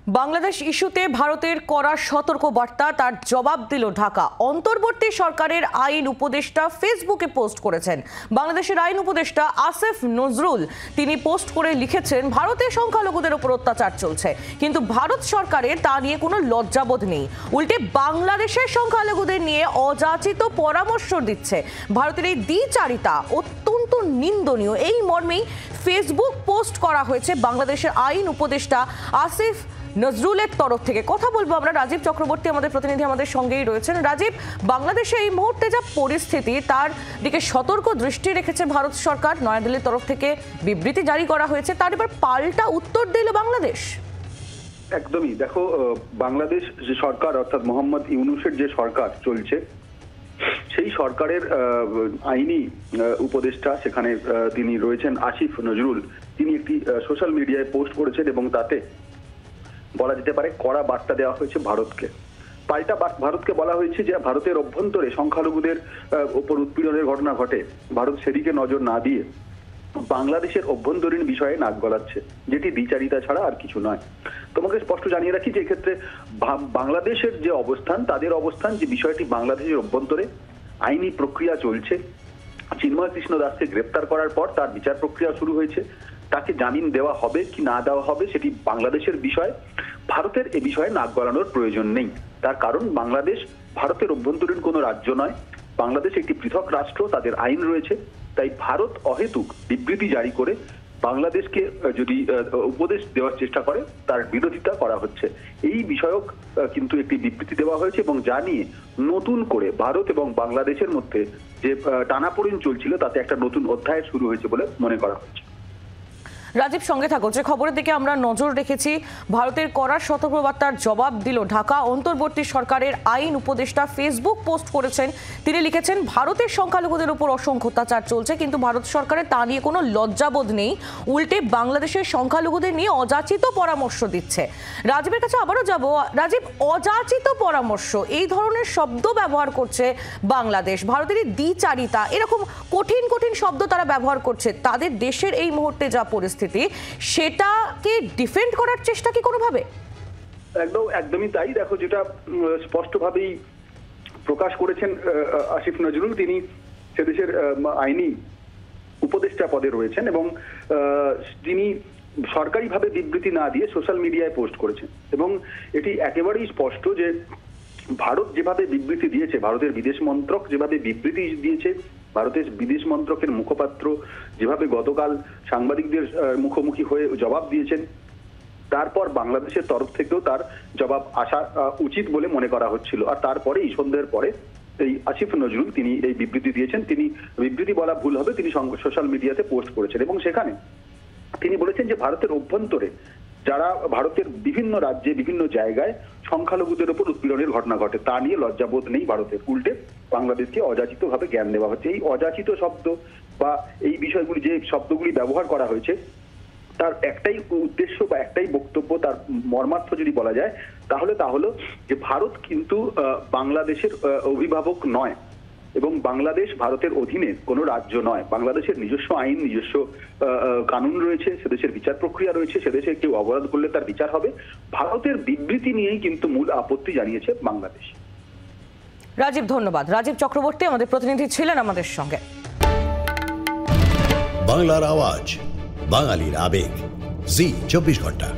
বাংলাদেশ ইস্যুতে ভারতের কড়া সতর্ক বার্তা, তার জবাব দিল ঢাকা। অন্তর্বর্তী সরকারের আইন উপদেষ্টা ফেসবুকে পোস্ট করেছেন। বাংলাদেশের আইন উপদেষ্টা আসিফ নজরুল তিনি পোস্ট করে লিখেছেন, ভারতের সংখ্যালঘুদের উপর অত্যাচার চলছে, কিন্তু ভারত সরকারের তা নিয়ে কোনো লজ্জাবোধ নেই। উল্টে বাংলাদেশের সংখ্যালঘুদের নিয়ে অযাচিত পরামর্শ দিচ্ছে। ভারতের এই দ্বিচারিতা অত্যন্ত নিন্দনীয়। এই মর্মেই ফেসবুক পোস্ট করা হয়েছে বাংলাদেশের আইন উপদেষ্টা আসিফ নজরুলের তরফ থেকে। কথা বলবো আমরা, রাজীব চক্রবর্তী আমাদের প্রতিনিধি আমাদের সঙ্গেই রয়েছেন। রাজীব, বাংলাদেশে এই মুহূর্তে যা পরিস্থিতি তার দিকে সতর্ক দৃষ্টি রেখেছে ভারত সরকার। নয়াদিল্লির তরফ থেকে বিবৃতি জারি করা হয়েছে, তার এবার পাল্টা উত্তর দিল বাংলাদেশ। একদমই, দেখো, বাংলাদেশ যে সরকার অর্থাৎ মোহাম্মদ ইউনূসের যে সরকার চলছে, সেই সরকারের আইনি উপদেষ্টা সেখানে তিনি রয়েছেন আসিফ নজরুল। তিনি একটি সোশ্যাল মিডিয়ায় পোস্ট করেছেন এবং তাতে বলা যেতে পারে কড়া বার্তা দেওয়া হয়েছে ভারতকে। পাল্টা ভারতকে বলা হয়েছে যে ভারতের অভ্যন্তরে সংখ্যালঘুদের উপর উৎপীড়নের ঘটনা ঘটে, ভারত সেদিকে নজর না দিয়ে বাংলাদেশের অভ্যন্তরীণ বিষয়ে নাক গলাচ্ছে, যেটি দ্বিচারিতা ছাড়া আর কিছু নয়। তোমাকে স্পষ্ট জানিয়ে রাখি যে এক্ষেত্রে বাংলাদেশের যে অবস্থান, তাদের অবস্থান যে বিষয়টি বাংলাদেশের অভ্যন্তরে আইনি প্রক্রিয়া চলছে। চিন্ময় কৃষ্ণ দাসকে গ্রেপ্তার করার পর তার বিচার প্রক্রিয়া শুরু হয়েছে। তাকে জামিন দেওয়া হবে কি না দেওয়া হবে সেটি বাংলাদেশের বিষয়। ভারতের এ বিষয়ে নাক গলানোর প্রয়োজন নেই। তার কারণ বাংলাদেশ ভারতের অভ্যন্তরীণ কোনো রাজ্য নয়। বাংলাদেশ একটি পৃথক রাষ্ট্র, তাদের আইন রয়েছে। তাই ভারত অহেতুক বিবৃতি জারি করে বাংলাদেশকে যদি উপদেশ দেওয়ার চেষ্টা করে, তার বিরোধিতা করা হচ্ছে। এই বিষয়ক কিন্তু একটি বিবৃতি দেওয়া হয়েছে এবং যা নিয়ে নতুন করে ভারত এবং বাংলাদেশের মধ্যে যে টানাপোড়েন চলছিল তাতে একটা নতুন অধ্যায় শুরু হয়েছে বলে মনে করা হচ্ছে। রাজীব, সঙ্গে থাকো। যে খবরের দিকে আমরা নজর রেখেছি, ভারতের কড়া সতর্কবার্তার জবাব দিল ঢাকা। অন্তর্বর্তী সরকারের আইন উপদেষ্টা ফেসবুক পোস্ট করেছেন। তিনি লিখেছেন, ভারতের সংখ্যালঘুদের উপর অসংখ্য অত্যাচার চলছে, কিন্তু ভারত সরকারের তা নিয়ে কোনো লজ্জাবোধ নেই। উল্টে বাংলাদেশের সংখ্যালঘুদের নিয়ে অযাচিত পরামর্শ দিচ্ছে। রাজীবের কাছে আবারও যাব। রাজীব, অযাচিত পরামর্শ, এই ধরনের শব্দ ব্যবহার করছে বাংলাদেশ। ভারতের এই দ্বিচারিতা, এরকম কঠিন কঠিন শব্দ তারা ব্যবহার করছে। তাদের দেশের এই মুহূর্তে যা পরিস্থিতি, সেটাকে ডিফেন্ড করার চেষ্টা কি কোনোভাবে? একদমই তাই। দেখো, যেটা স্পষ্টভাবেই প্রকাশ করেছেন আসিফ নজরুল, তিনি সেদেশের আইনি উপদেষ্টা পদে রয়েছেন এবং তিনি সরকারিভাবে বিবৃতি না দিয়ে সোশ্যাল মিডিয়ায় পোস্ট করেছেন। এবং এটি একেবারেই স্পষ্ট যে ভারত যেভাবে বিবৃতি দিয়েছে, ভারতের বিদেশ মন্ত্রক যেভাবে বিবৃতি দিয়েছে, ভারতের বিদেশ মন্ত্রকের মুখপাত্র যেভাবে গতকাল সাংবাদিকদের মুখোমুখি হয়ে জবাব দিয়েছেন, তারপর বাংলাদেশের তরফ থেকেও তার জবাব আসা উচিত বলে মনে করা হচ্ছিল। আর তারপরেই সন্ধ্যের পরে এই আসিফ নজরুল তিনি এই বিবৃতি দিয়েছেন। তিনি বিবৃতি বলা ভুল হবে, তিনি সোশ্যাল মিডিয়াতে পোস্ট করেছেন এবং সেখানে তিনি বলেছেন যে ভারতের অভ্যন্তরে যারা ভারতের বিভিন্ন রাজ্যে বিভিন্ন জায়গায় সংখ্যালঘুদের উপর উৎপীড়নের ঘটনা ঘটে, তা নিয়ে লজ্জাবোধ নেই ভারতের। উল্টে বাংলাদেশকে অযাচিত ভাবে জ্ঞান দেওয়া হচ্ছে। এই অযাচিত শব্দ বা এই বিষয়গুলি, যে শব্দগুলি ব্যবহার করা হয়েছে, তার একটাই উদ্দেশ্য বা একটাই বক্তব্য, তার মর্মার্থ যদি বলা যায় তাহলে তা হলো যে ভারত কিন্তু বাংলাদেশের অভিভাবক নয় এবং বাংলাদেশ ভারতের অধীনে কোনো রাজ্য নয়। বাংলাদেশের নিজস্ব আইন, নিজস্ব কানুন রয়েছে, সেদেশের বিচার প্রক্রিয়া রয়েছে, সেদেশে কেউ অপরাধ করলে তার বিচার হবে। ভারতের বিবৃতি নিয়েই কিন্তু মূল আপত্তি জানিয়েছে বাংলাদেশ। রাজীব, ধন্যবাদ। রাজীব চক্রবর্তী আমাদের প্রতিনিধি ছিলেন আমাদের সঙ্গে। বাংলার আওয়াজ, বাঙালির আবেগ, জি 24 ঘন্টা।